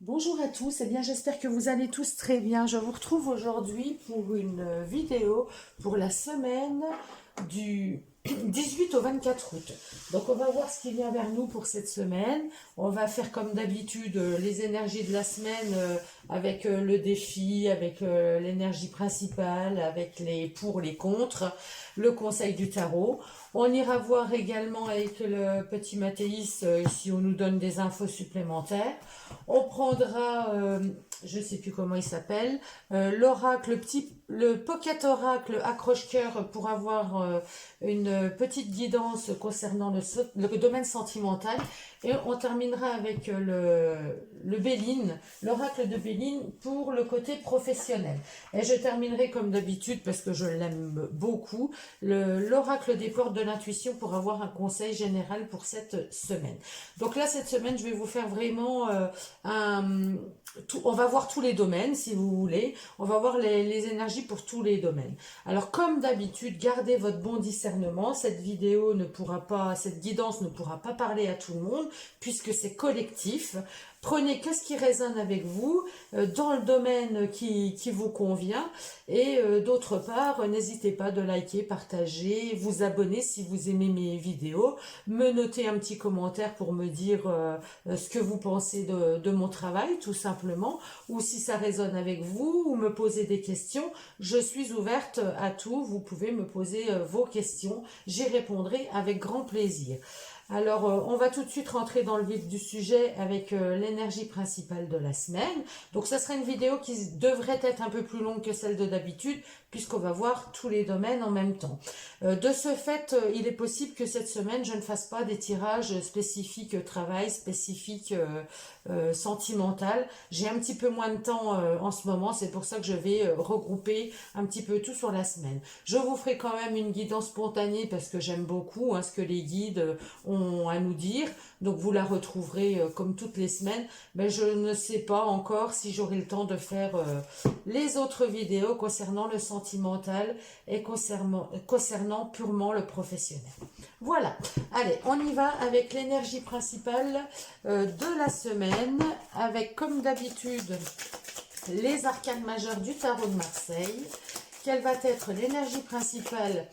Bonjour à tous, eh bien j'espère que vous allez tous très bien. Je vous retrouve aujourd'hui pour une vidéo pour la semaine du 18 au 24 août. Donc on va voir ce qui vient vers nous pour cette semaine. On va faire comme d'habitude les énergies de la semaine avec le défi, avec l'énergie principale, avec les pour, les contre, le conseil du tarot. On ira voir également avec le petit Mathéis si on nous donne des infos supplémentaires. On prendra, je ne sais plus comment il s'appelle, l'oracle, le pocket oracle accroche-cœur pour avoir une petite guidance concernant le domaine sentimental. Et on terminera avec le Béline, l'oracle de Béline pour le côté professionnel. Et je terminerai comme d'habitude, parce que je l'aime beaucoup, l'oracle des portes de l'intuition pour avoir un conseil général pour cette semaine. Donc là, cette semaine, je vais vous faire vraiment on va voir tous les domaines, si vous voulez. On va voir les énergies pour tous les domaines. Alors, comme d'habitude, gardez votre bon discernement. Cette guidance ne pourra pas parler à tout le monde, puisque c'est collectif. Prenez qu'est-ce qui résonne avec vous dans le domaine qui vous convient et d'autre part, n'hésitez pas de liker, partager, vous abonner si vous aimez mes vidéos, me noter un petit commentaire pour me dire ce que vous pensez de mon travail tout simplement ou si ça résonne avec vous ou me poser des questions. Je suis ouverte à tout, vous pouvez me poser vos questions, j'y répondrai avec grand plaisir. Alors, on va tout de suite rentrer dans le vif du sujet avec l'énergie principale de la semaine. Donc, ça sera une vidéo qui devrait être un peu plus longue que celle de d'habitude, puisqu'on va voir tous les domaines en même temps. De ce fait, il est possible que cette semaine, je ne fasse pas des tirages spécifiques travail, spécifiques sentimental. J'ai un petit peu moins de temps en ce moment, c'est pour ça que je vais regrouper un petit peu tout sur la semaine. Je vous ferai quand même une guidance spontanée parce que j'aime beaucoup ce que les guides ont à nous dire. Donc vous la retrouverez comme toutes les semaines. Mais je ne sais pas encore si j'aurai le temps de faire les autres vidéos concernant le sentimental et concernant purement le professionnel. Voilà, allez, on y va avec l'énergie principale de la semaine, avec comme d'habitude les arcanes majeurs du tarot de Marseille. Quelle va être l'énergie principale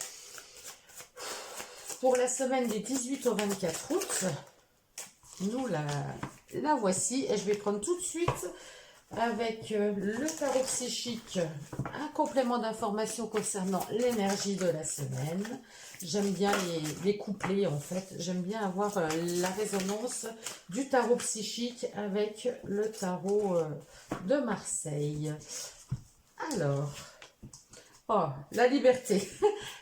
pour la semaine du 18 au 24 août? Nous la voici et je vais prendre tout de suite avec le tarot psychique un complément d'information concernant l'énergie de la semaine. J'aime bien les couplets en fait, j'aime bien avoir la résonance du tarot psychique avec le tarot de Marseille. Alors, oh, la liberté.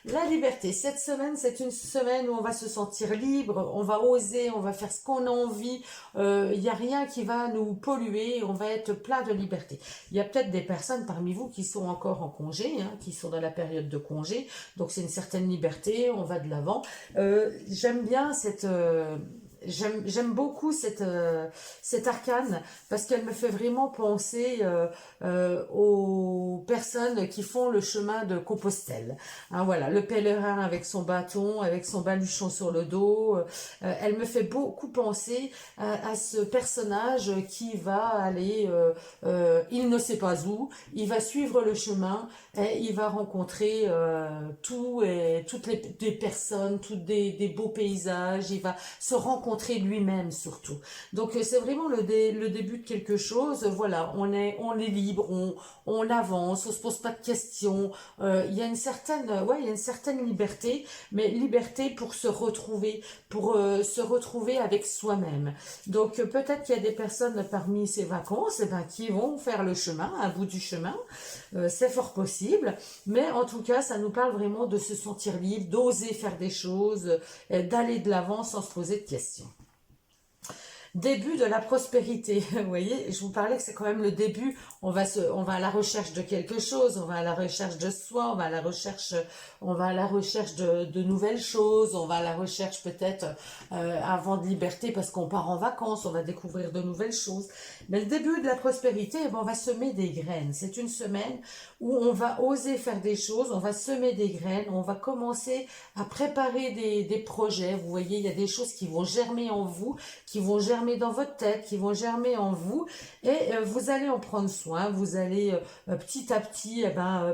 La liberté. Cette semaine, c'est une semaine où on va se sentir libre, on va oser, on va faire ce qu'on a envie. Il n'y a rien qui va nous polluer, on va être plein de liberté. Il y a peut-être des personnes parmi vous qui sont encore en congé, qui sont dans la période de congé. Donc, c'est une certaine liberté, on va de l'avant. J'aime bien J'aime beaucoup cette arcane parce qu'elle me fait vraiment penser aux personnes qui font le chemin de Compostelle. Voilà, le pèlerin avec son bâton, avec son baluchon sur le dos. Elle me fait beaucoup penser à ce personnage qui va aller, il ne sait pas où, il va suivre le chemin et il va rencontrer toutes des personnes, des beaux paysages, il va se rencontrer lui-même surtout. Donc c'est vraiment le début de quelque chose. Voilà, on est libre, on avance, on se pose pas de questions. Il y a une certaine liberté, mais liberté pour se retrouver avec soi-même. Donc peut-être qu'il y a des personnes parmi ces vacances qui vont faire le chemin, à bout du chemin. C'est fort possible, mais en tout cas, ça nous parle vraiment de se sentir libre, d'oser faire des choses, d'aller de l'avant sans se poser de questions. Début de la prospérité, vous voyez, je vous parlais que c'est quand même le début, on va à la recherche de quelque chose, on va à la recherche de soi, on va à la recherche de nouvelles choses, on va à la recherche peut-être avant de liberté parce qu'on part en vacances, on va découvrir de nouvelles choses. Mais le début de la prospérité, on va semer des graines. C'est une semaine où on va oser faire des choses, on va semer des graines, on va commencer à préparer des projets. Vous voyez, il y a des choses qui vont germer en vous, qui vont germer germer dans votre tête, qui vont germer en vous, et vous allez en prendre soin, vous allez petit à petit,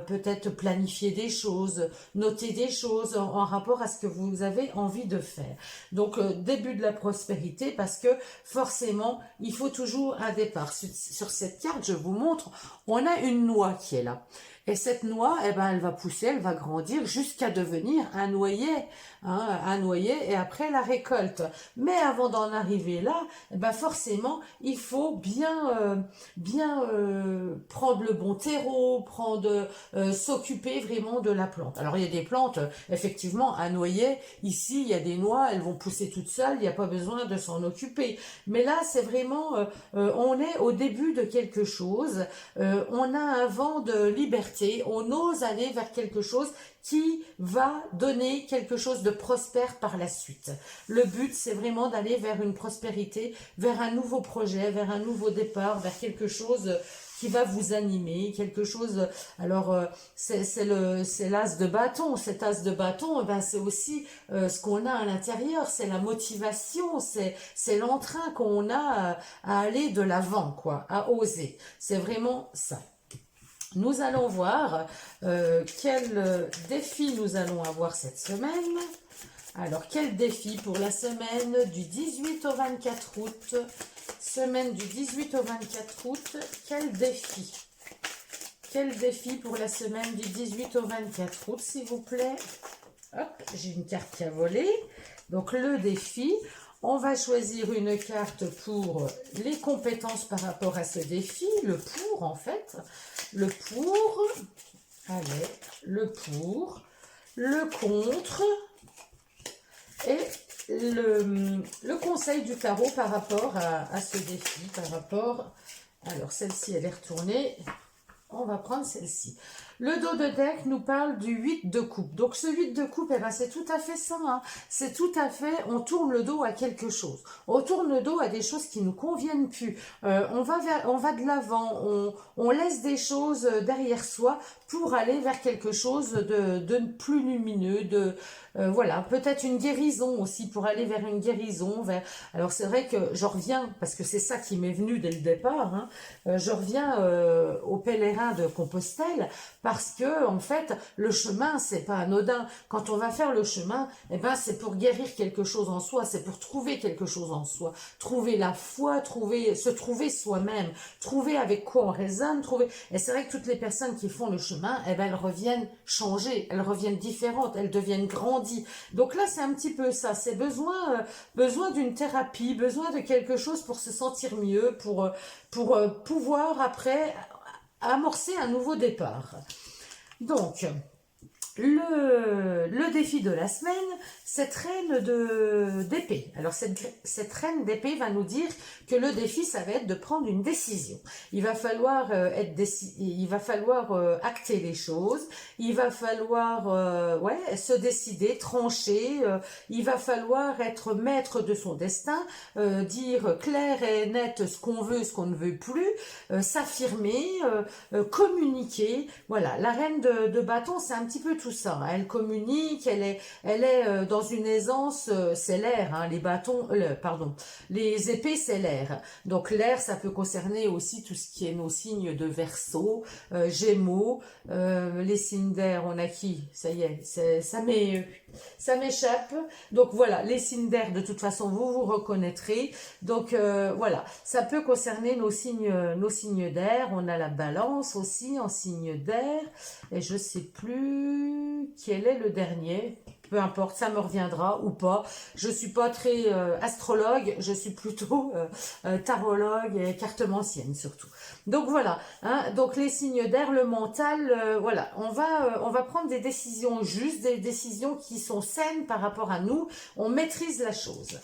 peut-être planifier des choses, noter des choses en rapport à ce que vous avez envie de faire. Donc, début de la prospérité, parce que forcément, il faut toujours un départ. Sur cette carte, je vous montre, on a une noix qui est là. Et cette noix, elle va pousser, elle va grandir jusqu'à devenir un noyer, hein, un noyer, et après la récolte. Mais avant d'en arriver là, forcément, il faut bien prendre le bon terreau, s'occuper vraiment de la plante. Alors, il y a des plantes, effectivement, un noyer, ici, il y a des noix, elles vont pousser toutes seules, il n'y a pas besoin de s'en occuper. Mais là, c'est vraiment, on est au début de quelque chose, on a un vent de liberté, on ose aller vers quelque chose qui va donner quelque chose de prospère par la suite. Le but, c'est vraiment d'aller vers une prospérité, vers un nouveau projet, vers un nouveau départ, vers quelque chose qui va vous animer, quelque chose. Alors, c'est l'as de bâton. Cet as de bâton, c'est aussi ce qu'on a à l'intérieur, c'est la motivation, c'est l'entrain qu'on a à aller de l'avant, quoi, à oser. C'est vraiment ça. Nous allons voir quel défi nous allons avoir cette semaine. Alors, quel défi pour la semaine du 18 au 24 août? Semaine du 18 au 24 août, quel défi? Quel défi pour la semaine du 18 au 24 août, s'il vous plaît? Hop, j'ai une carte qui a volé. Donc, le défi, on va choisir une carte pour les compétences par rapport à ce défi, le pour en fait. Le pour, allez, le pour, le contre et le conseil du tarot par rapport à ce défi, par rapport, alors celle-ci elle est retournée, on va prendre celle-ci. Le dos de deck nous parle du 8 de coupe. Donc ce 8 de coupe, c'est tout à fait ça. Hein. C'est tout à fait, on tourne le dos à quelque chose. On tourne le dos à des choses qui ne nous conviennent plus. On va de l'avant, on laisse des choses derrière soi pour aller vers quelque chose de plus lumineux, voilà, peut-être une guérison aussi, pour aller vers une guérison. Alors c'est vrai que je reviens, parce que c'est ça qui m'est venu dès le départ, hein, je reviens au pèlerin de Compostelle, parce que en fait, le chemin, c'est pas anodin. Quand on va faire le chemin, c'est pour guérir quelque chose en soi, c'est pour trouver quelque chose en soi, trouver la foi, se trouver soi-même, trouver avec quoi on résonne, Et c'est vrai que toutes les personnes qui font le chemin, elles reviennent changées, elles reviennent différentes, elles deviennent grandies. Donc là, c'est un petit peu ça, c'est besoin d'une thérapie, besoin de quelque chose pour se sentir mieux, pour pouvoir après amorcer un nouveau départ. Donc, le défi de la semaine, cette reine d'épée. Alors, cette reine d'épée va nous dire que le défi, ça va être de prendre une décision. Il va falloir acter les choses. Il va falloir se décider, trancher. Il va falloir être maître de son destin, dire clair et net ce qu'on veut, ce qu'on ne veut plus, s'affirmer, communiquer. Voilà, la reine de bâton, c'est un petit peu tout ça. Hein. Elle communique, elle est dans une aisance, c'est l'air, hein, les bâtons, les épées, c'est l'air. Donc l'air, ça peut concerner aussi tout ce qui est nos signes de Verseau, Gémeaux, les signes d'air, on a qui? Ça y est, ça m'échappe. Donc voilà, les signes d'air, de toute façon, vous vous reconnaîtrez. Donc voilà, ça peut concerner nos signes d'air. On a la Balance aussi en signe d'air. Et je sais plus quel est le dernier. Peu importe, ça me reviendra ou pas. Je suis pas très astrologue, je suis plutôt tarologue et cartomancienne surtout. Donc voilà, hein, donc les signes d'air, le mental, voilà, on va prendre des décisions justes, des décisions qui sont saines par rapport à nous. On maîtrise la chose.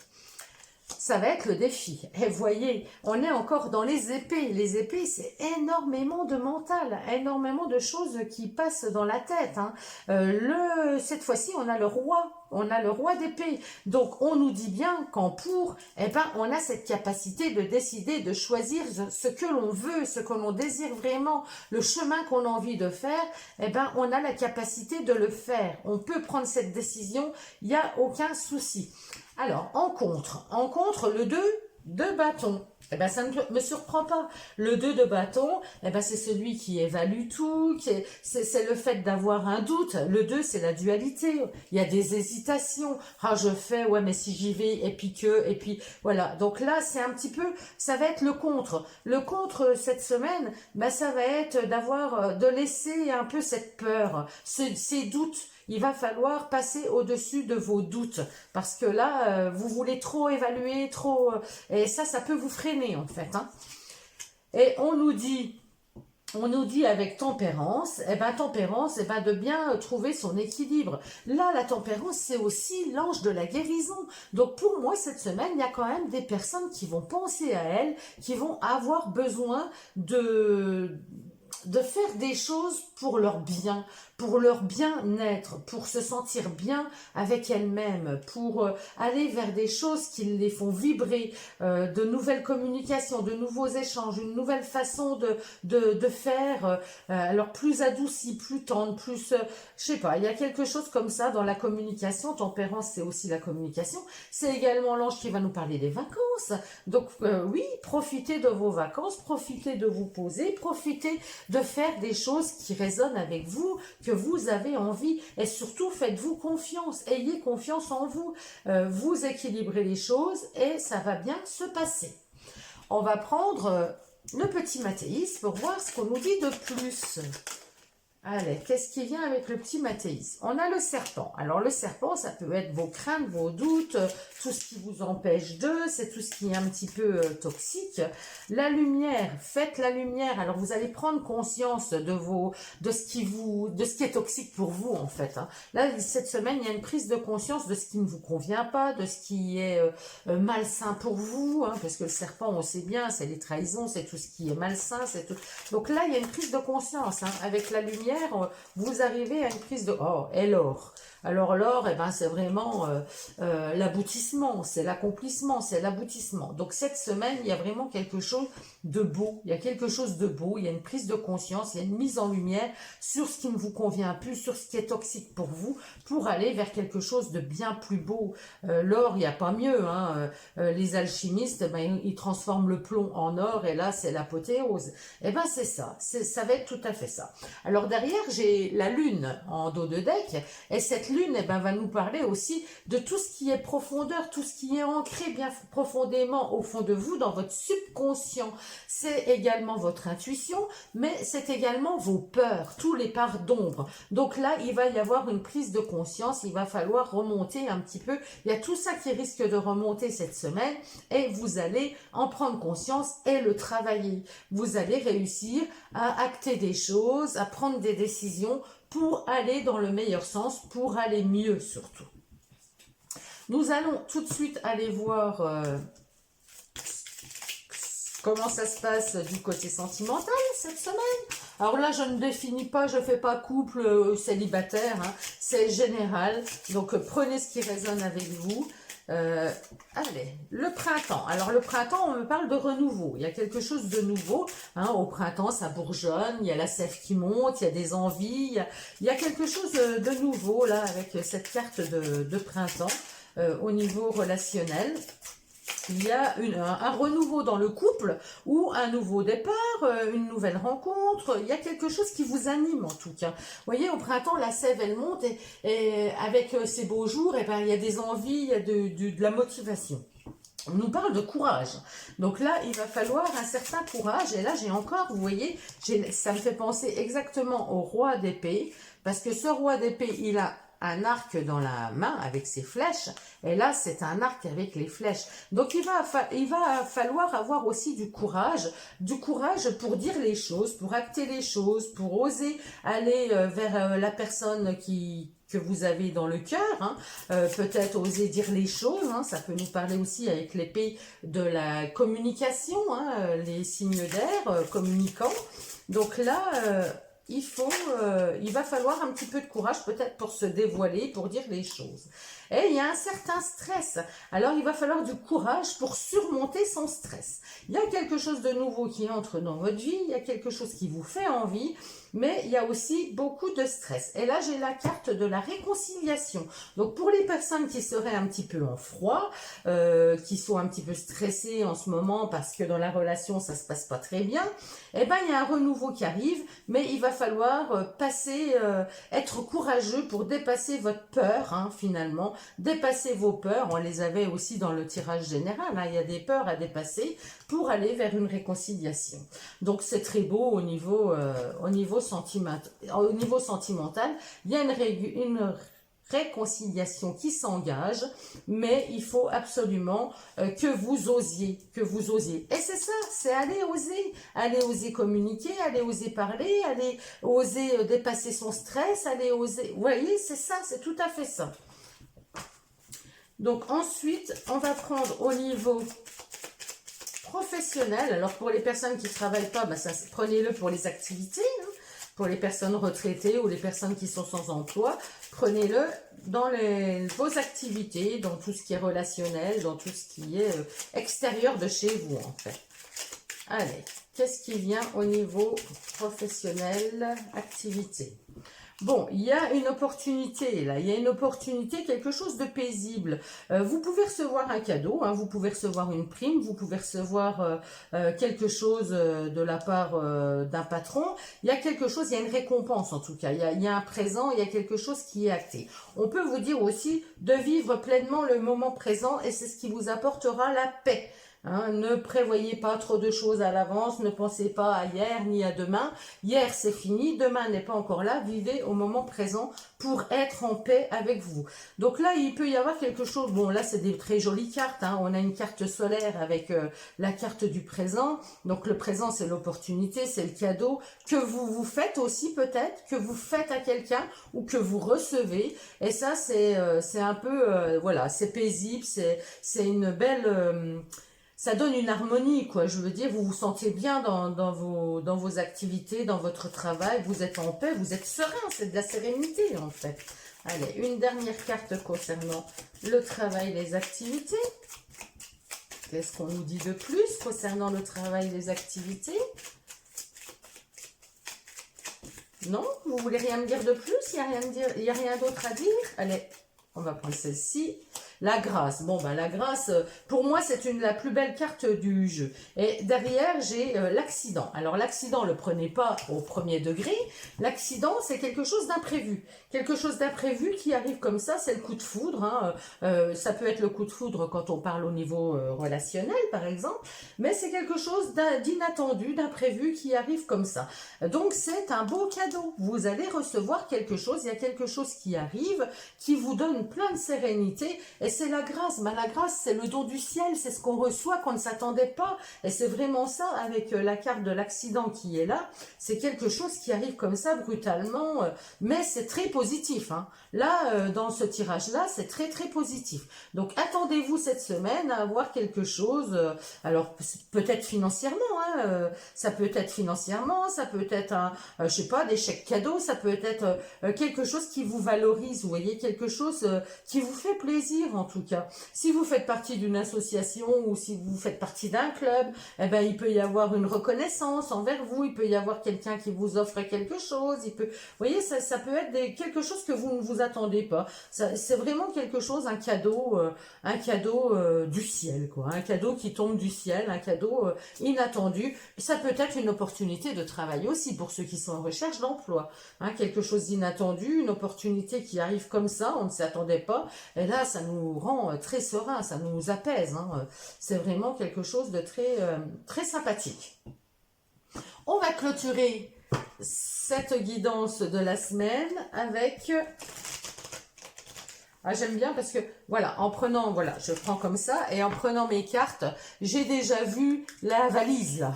Ça va être le défi. Et vous voyez, on est encore dans les épées. Les épées, c'est énormément de mental, énormément de choses qui passent dans la tête. Hein. Cette fois-ci, on a le roi d'épée. Donc, on nous dit bien qu'en pour, on a cette capacité de décider, de choisir ce que l'on veut, ce que l'on désire vraiment, le chemin qu'on a envie de faire. On a la capacité de le faire. On peut prendre cette décision, il n'y a aucun souci. Alors, en contre, le 2, de bâton. Eh ben, ça ne me surprend pas. Le 2 de bâton, eh ben, c'est celui qui évalue tout, c'est le fait d'avoir un doute. Le 2, c'est la dualité. Il y a des hésitations. Ah, je fais, ouais, mais si j'y vais, et puis, voilà. Donc là, c'est un petit peu, ça va être le contre. Le contre, cette semaine, ben, ça va être de laisser un peu cette peur, ces doutes. Il va falloir passer au-dessus de vos doutes parce que là, vous voulez trop évaluer, et ça peut vous freiner en fait. Hein. Et on nous dit avec tempérance, eh ben de bien trouver son équilibre. Là, la tempérance, c'est aussi l'ange de la guérison. Donc pour moi, cette semaine, il y a quand même des personnes qui vont penser à elles, qui vont avoir besoin de faire des choses pour leur bien, pour leur bien-être, pour se sentir bien avec elles-mêmes, pour aller vers des choses qui les font vibrer, de nouvelles communications, de nouveaux échanges, une nouvelle façon de faire, alors plus adoucie, plus tendre, plus, je sais pas, il y a quelque chose comme ça dans la communication. Tempérance, c'est aussi la communication. C'est également l'ange qui va nous parler des vacances. Donc oui, profitez de vos vacances, profitez de vous poser, profitez de faire des choses qui résonnent avec vous, que vous avez envie, et surtout faites-vous confiance, ayez confiance en vous, vous équilibrez les choses et ça va bien se passer. On va prendre le petit Mathéis pour voir ce qu'on nous dit de plus. Allez, qu'est-ce qui vient avec le petit Mathéis? On a le serpent. Alors le serpent, ça peut être vos craintes, vos doutes, tout ce qui vous empêche c'est tout ce qui est un petit peu toxique. La lumière, faites la lumière. Alors vous allez prendre conscience de ce qui est toxique pour vous en fait. Hein. Là, cette semaine, il y a une prise de conscience de ce qui ne vous convient pas, de ce qui est malsain pour vous, hein, parce que le serpent, on sait bien, c'est les trahisons, c'est tout ce qui est malsain, c'est tout. Donc là, il y a une prise de conscience, hein, avec la lumière. Vous arrivez à une prise de... Oh, et l'or. Alors l'or, eh ben, c'est vraiment l'aboutissement, c'est l'accomplissement, c'est l'aboutissement. Donc cette semaine, il y a vraiment quelque chose de beau. Il y a quelque chose de beau, il y a une prise de conscience, il y a une mise en lumière sur ce qui ne vous convient plus, sur ce qui est toxique pour vous, pour aller vers quelque chose de bien plus beau. L'or, il n'y a pas mieux. Hein. Les alchimistes, ben, ils transforment le plomb en or et là, c'est l'apothéose. Eh ben c'est ça, ça va être tout à fait ça. Alors derrière, j'ai la lune en dos de deck et cette lune eh ben, va nous parler aussi de tout ce qui est profondeur, tout ce qui est ancré bien profondément au fond de vous, dans votre subconscient. C'est également votre intuition, mais c'est également vos peurs, tous les parts d'ombre. Donc là, il va y avoir une prise de conscience, il va falloir remonter un petit peu. Il y a tout ça qui risque de remonter cette semaine et vous allez en prendre conscience et le travailler. Vous allez réussir à acter des choses, à prendre des décisions pour aller dans le meilleur sens, pour aller mieux surtout. Nous allons tout de suite aller voir comment ça se passe du côté sentimental cette semaine. Alors là, je ne définis pas, je ne fais pas couple célibataire, hein, c'est général. Donc prenez ce qui résonne avec vous. Allez, le printemps. Alors le printemps, on me parle de renouveau. Il y a quelque chose de nouveau. Hein, au printemps, ça bourgeonne, il y a la sève qui monte, il y a des envies. Il y a quelque chose de nouveau là avec cette carte de printemps au niveau relationnel. Il y a un renouveau dans le couple ou un nouveau départ, une nouvelle rencontre. Il y a quelque chose qui vous anime en tout cas. Vous voyez, au printemps, la sève, elle monte et avec ces beaux jours, eh ben, il y a des envies, il y a de la motivation. On nous parle de courage. Donc là, il va falloir un certain courage. Et là, j'ai encore, vous voyez, ça me fait penser exactement au roi d'épée. Parce que ce roi d'épée, il a un arc dans la main avec ses flèches, et là c'est un arc avec les flèches. Donc il va falloir avoir aussi du courage pour dire les choses, pour acter les choses, pour oser aller vers la personne que vous avez dans le cœur, hein. Peut-être oser dire les choses, hein. Ça peut nous parler aussi avec l'épée de la communication, hein, les signes d'air, communicants. Donc là... il va falloir un petit peu de courage peut-être pour se dévoiler, pour dire les choses. Et il y a un certain stress. Alors, il va falloir du courage pour surmonter son stress. Il y a quelque chose de nouveau qui entre dans votre vie, il y a quelque chose qui vous fait envie, mais il y a aussi beaucoup de stress. Et là, j'ai la carte de la réconciliation. Donc, pour les personnes qui seraient un petit peu en froid, qui sont un petit peu stressées en ce moment parce que dans la relation, ça se passe pas très bien, eh ben, il y a un renouveau qui arrive, mais il va falloir être courageux pour dépasser votre peur, hein, finalement, dépasser vos peurs. On les avait aussi dans le tirage général, hein. Il y a des peurs à dépasser pour aller vers une réconciliation. Donc, c'est très beau au niveau sentimental. Il y a une réconciliation qui s'engage, mais il faut absolument que vous osiez. Et c'est ça, c'est aller oser communiquer, aller oser parler, aller oser dépasser son stress, aller oser, vous voyez, c'est ça, c'est tout à fait ça. Donc ensuite, on va prendre au niveau professionnel. Alors pour les personnes qui ne travaillent pas, ben ça, prenez-le pour les activités, hein. Pour les personnes retraitées ou les personnes qui sont sans emploi, prenez-le dans vos activités, dans tout ce qui est relationnel, dans tout ce qui est extérieur de chez vous en fait. Allez, qu'est-ce qui vient au niveau professionnel, activité? Bon, il y a une opportunité, là, il y a une opportunité, quelque chose de paisible. Vous pouvez recevoir un cadeau, hein, vous pouvez recevoir une prime, vous pouvez recevoir quelque chose de la part d'un patron. Il y a quelque chose, il y a une récompense en tout cas, il y a un présent, il y a quelque chose qui est acté. On peut vous dire aussi de vivre pleinement le moment présent et c'est ce qui vous apportera la paix. Hein, ne prévoyez pas trop de choses à l'avance, ne pensez pas à hier ni à demain. Hier c'est fini, demain n'est pas encore là, vivez au moment présent pour être en paix avec vous. Donc là il peut y avoir quelque chose, bon là c'est des très jolies cartes, hein. On a une carte solaire avec la carte du présent, donc le présent c'est l'opportunité, c'est le cadeau que vous vous faites aussi peut-être, que vous faites à quelqu'un ou que vous recevez, et ça c'est un peu, voilà, c'est paisible, c'est une belle... ça donne une harmonie, quoi. Je veux dire, vous vous sentez bien dans vos activités, dans votre travail, vous êtes en paix, vous êtes serein, c'est de la sérénité, en fait. Allez, une dernière carte concernant le travail, les activités. Qu'est-ce qu'on nous dit de plus concernant le travail, les activités? Non? Vous voulez rien me dire de plus? Il n'y a rien d'autre à dire? Allez, on va prendre celle-ci. La grâce. Bon, ben la grâce, pour moi, c'est la plus belle carte du jeu. Et derrière, j'ai l'accident. Alors, l'accident, le prenez pas au premier degré. L'accident, c'est quelque chose d'imprévu. Quelque chose d'imprévu qui arrive comme ça, c'est le coup de foudre. Hein. Ça peut être le coup de foudre quand on parle au niveau relationnel, par exemple. Mais c'est quelque chose d'inattendu, d'imprévu qui arrive comme ça. Donc, c'est un beau cadeau. Vous allez recevoir quelque chose. Il y a quelque chose qui arrive, qui vous donne plein de sérénité. Et c'est la grâce. Mais la grâce, c'est le don du ciel. C'est ce qu'on reçoit qu'on ne s'attendait pas. Et c'est vraiment ça avec la carte de l'accident qui est là. C'est quelque chose qui arrive comme ça brutalement. Mais c'est très positif. Hein. Là, dans ce tirage-là, c'est très très positif. Donc, attendez-vous cette semaine à avoir quelque chose. Alors, peut-être financièrement. Hein, ça peut être financièrement. Ça peut être, je sais pas, des chèques cadeaux. Ça peut être quelque chose qui vous valorise. Vous voyez, quelque chose qui vous fait plaisir en tout cas. Si vous faites partie d'une association ou si vous faites partie d'un club, eh ben, il peut y avoir une reconnaissance envers vous, il peut y avoir quelqu'un qui vous offre quelque chose, vous voyez, ça peut être quelque chose que vous ne vous attendez pas. C'est vraiment quelque chose, un cadeau du ciel, quoi. Un cadeau qui tombe du ciel, un cadeau inattendu. Ça peut être une opportunité de travail aussi pour ceux qui sont en recherche d'emploi. Hein, quelque chose d'inattendu, une opportunité qui arrive comme ça, on ne s'y attendait pas. Et là, ça nous rend très serein, ça nous apaise. Hein. C'est vraiment quelque chose de très, très sympathique. On va clôturer cette guidance de la semaine avec... Ah, j'aime bien parce que, voilà, voilà, je prends comme ça, et en prenant mes cartes, j'ai déjà vu la valise, là.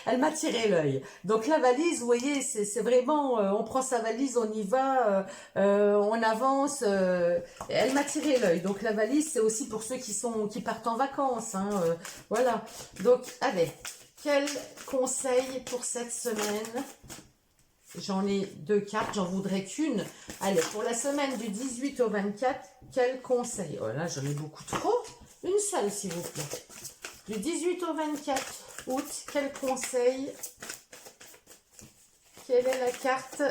Elle m'a tiré l'œil. Donc, la valise, vous voyez, c'est vraiment, on prend sa valise, on y va, on avance, elle m'a tiré l'œil. Donc, la valise, c'est aussi pour ceux qui partent en vacances, hein, voilà. Donc, allez, quel conseil pour cette semaine ? J'en ai 2 cartes, j'en voudrais qu'une. Allez, pour la semaine du 18 au 24, quel conseil? Oh là, j'en ai beaucoup trop. Une seule, s'il vous plaît. Du 18 au 24 août, quel conseil? Quelle est la carte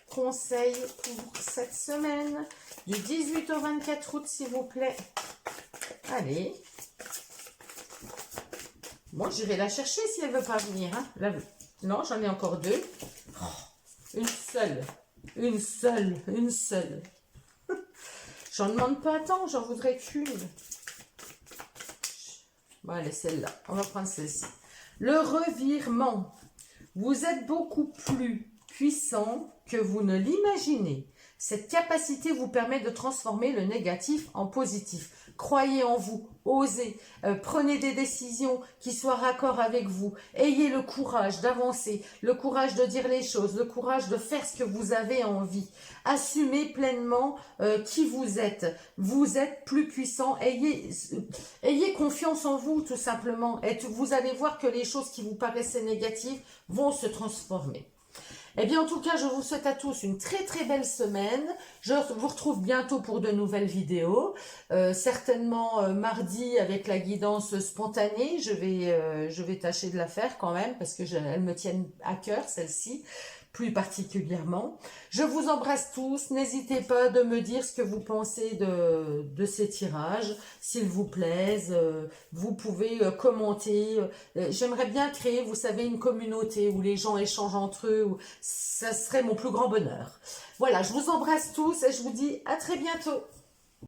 conseil pour cette semaine? Du 18 au 24 août, s'il vous plaît. Allez. Bon, j'irai la chercher si elle ne veut pas venir. Hein. Non, j'en ai encore 2. Oh, une seule. Une seule. Une seule. J'en demande pas tant, j'en voudrais qu'une. Bon, allez, celle-là. On va prendre celle-ci. Le revirement. Vous êtes beaucoup plus puissant que vous ne l'imaginez. Cette capacité vous permet de transformer le négatif en positif. Croyez en vous, osez, prenez des décisions qui soient raccord avec vous. Ayez le courage d'avancer, le courage de dire les choses, le courage de faire ce que vous avez envie. Assumez pleinement qui vous êtes. Vous êtes plus puissant. Ayez confiance en vous, tout simplement. Et vous allez voir que les choses qui vous paraissaient négatives vont se transformer. Eh bien, en tout cas, je vous souhaite à tous une très très belle semaine. Je vous retrouve bientôt pour de nouvelles vidéos. Certainement mardi avec la guidance spontanée. Je vais tâcher de la faire quand même parce que elles me tiennent à cœur, celle-ci, plus particulièrement. Je vous embrasse tous. N'hésitez pas de me dire ce que vous pensez de ces tirages, s'ils vous plaisent. Vous pouvez commenter. J'aimerais bien créer, vous savez, une communauté où les gens échangent entre eux. Ça serait mon plus grand bonheur. Voilà, je vous embrasse tous et je vous dis à très bientôt.